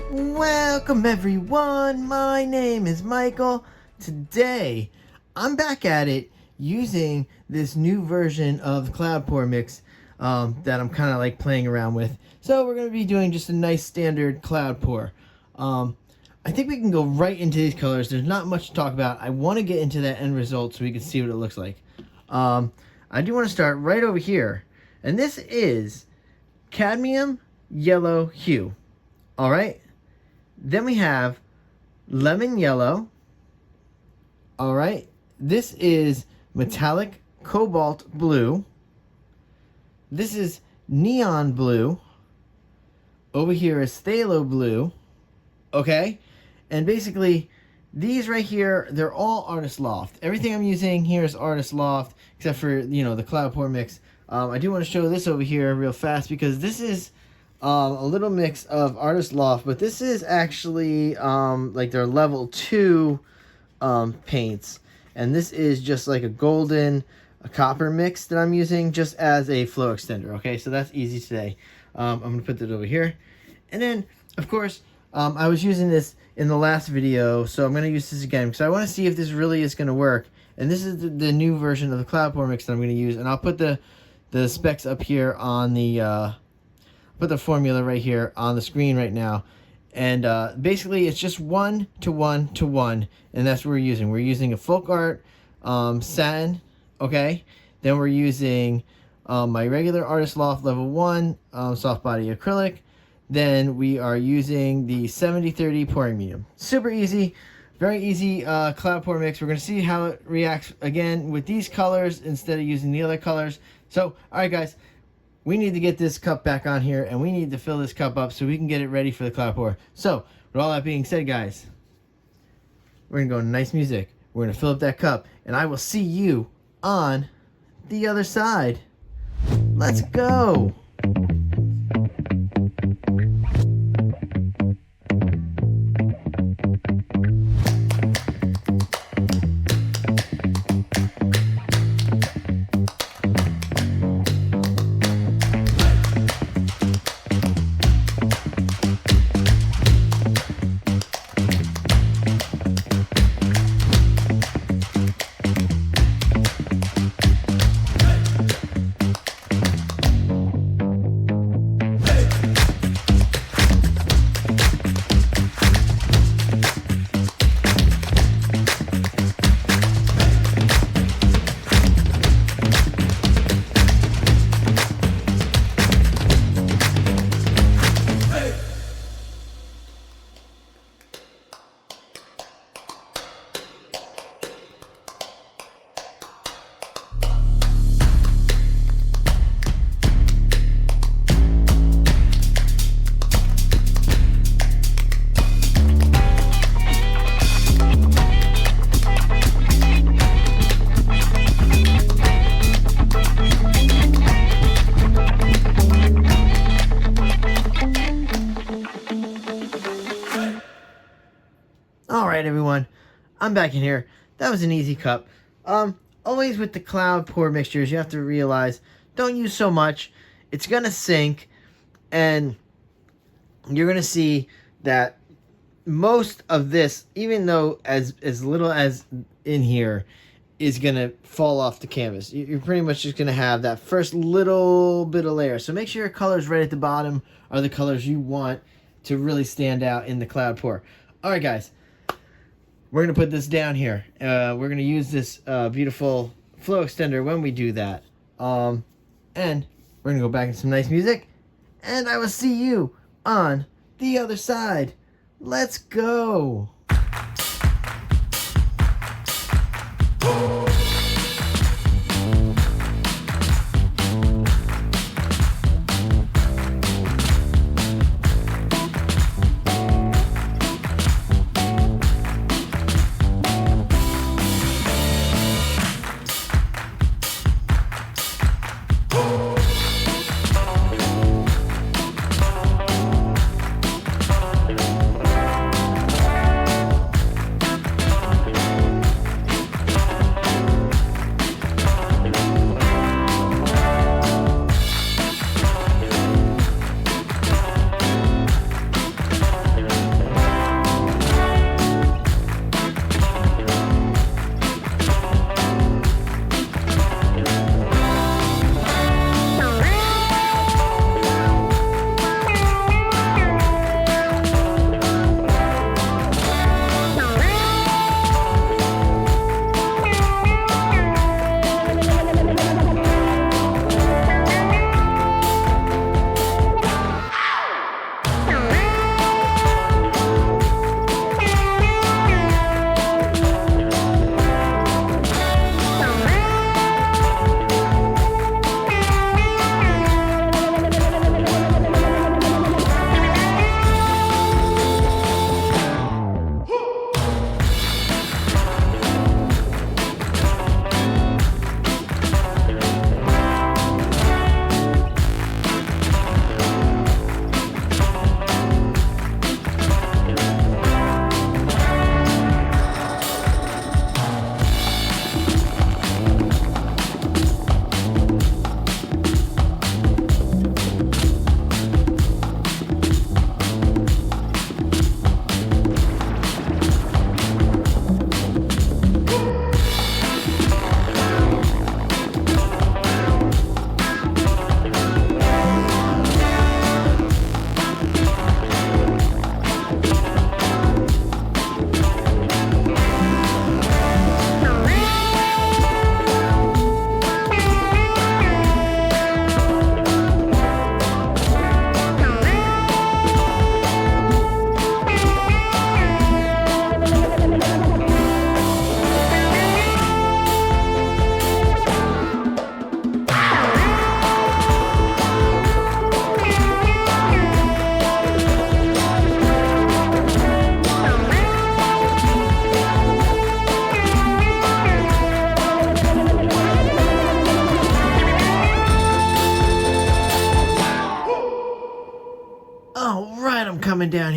Welcome everyone, my name is Michael. Today, I'm back at it using this new version of the cloud pour mix that I'm kind of like playing around with. So we're going to be doing just a nice standard cloud pour. I think we can go right into these colors. There's not much to talk about. I want to get into that end result so we can see what it looks like. I do want to start right over here. And this is cadmium yellow hue. Alright. Then we have lemon yellow. Alright. This is metallic cobalt blue. This is neon blue. Over here is phthalo blue. Okay. And basically, these right here, they're all Artist Loft. Everything I'm using here is Artist Loft, except for, the cloud pour mix. I do want to show this over here real fast because this is a little mix of Artist Loft, but this is actually like their level 2 paints. And this is just like a copper mix that I'm using just as a flow extender. Okay, so that's easy today. I'm going to put that over here. And then, of course, I was using this in the last video, so I'm going to use this again because I want to see if this really is going to work. And this is the new version of the cloud pour mix that I'm going to use. And I'll put the specs up here on the, put the formula right here on the screen right now. And basically it's just 1 to 1 to 1. And that's what we're using. We're using a folk art satin, okay? Then we're using my regular Artist Loft level 1 soft body acrylic. Then we are using the 70-30 pouring medium. Super easy, very easy cloud pour mix. We're going to see how it reacts again with these colors instead of using the other colors. So, alright guys, we need to get this cup back on here and we need to fill this cup up so we can get it ready for the cloud pour. So, with all that being said guys, we're going to go into nice music. We're going to fill up that cup and I will see you on the other side. Let's go! Alright everyone, I'm back in here. That was an easy cup. Always with the cloud pour mixtures, you have to realize, don't use so much. It's going to sink, and you're going to see that most of this, even though as little as in here, is going to fall off the canvas. You're pretty much just going to have that first little bit of layer. So make sure your colors right at the bottom are the colors you want to really stand out in the cloud pour. Alright guys. We're going to put this down here. We're going to use this beautiful flow extender when we do that. And we're going to go back into some nice music. And I will see you on the other side. Let's go.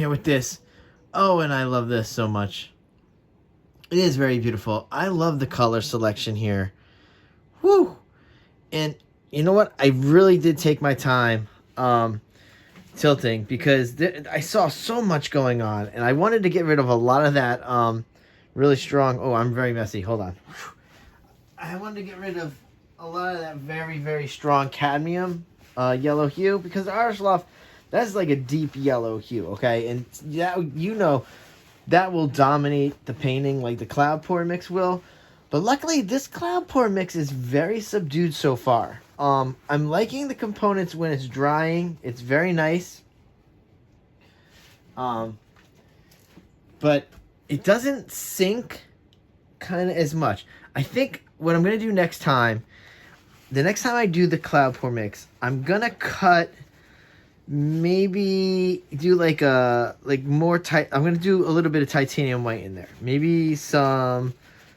here with this. Oh, and I love this so much. It is very beautiful. I love the color selection here. Woo! And you know what? I really did take my time tilting because I saw so much going on, and I wanted to get rid of a lot of that really strong. Oh, I'm very messy. Hold on. I wanted to get rid of a lot of that very, very strong cadmium yellow hue, because the Arishloff, that's like a deep yellow hue, okay? And that, you know, that will dominate the painting like the cloud pour mix will. But luckily, this cloud pour mix is very subdued so far. I'm liking the components when it's drying. It's very nice. But it doesn't sink kind of as much. I think what I'm going to do next time, the next time I do the cloud pour mix, I'm going to cut, maybe do like more tight. I'm going to do a little bit of titanium white in there. Maybe some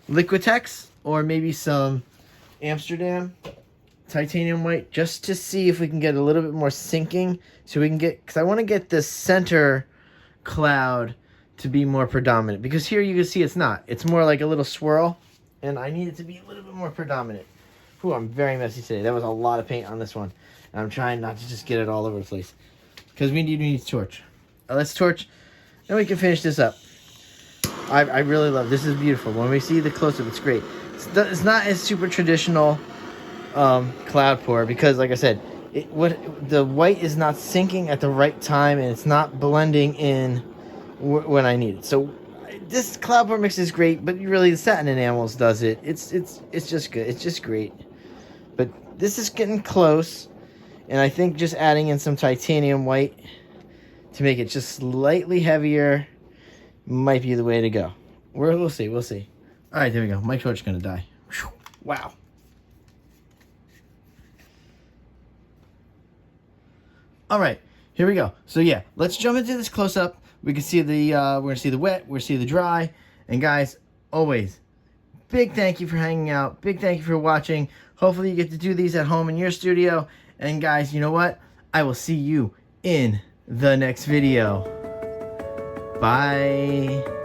Liquitex or maybe some Amsterdam titanium white, just to see if we can get a little bit more sinking, so we can get, because I want to get the center cloud to be more predominant, because here you can see it's not. It's more like a little swirl, and I need it to be a little bit more predominant. Ooh, I'm very messy today. That was a lot of paint on this one, and I'm trying not to just get it all over the place, because we need to torch. Let's torch, and we can finish this up. I really love this. Is beautiful. When we see the close-up, it's great. It's not as super traditional cloud pour, because like I said, the white is not sinking at the right time, and it's not blending in when I need it. So this cloud pour mix is great, but really the satin enamels does it. It's just good. It's just great. But this is getting close, and I think just adding in some titanium white to make it just slightly heavier might be the way to go. We'll see. We'll see. All right, there we go. My torch is gonna die. Whew. Wow. All right, here we go. So yeah, let's jump into this close up. We can see the we're gonna see the wet, we're gonna see the dry, and guys, always big thank you for hanging out. Big thank you for watching. Hopefully you get to do these at home in your studio. And guys, you know what? I will see you in the next video. Bye.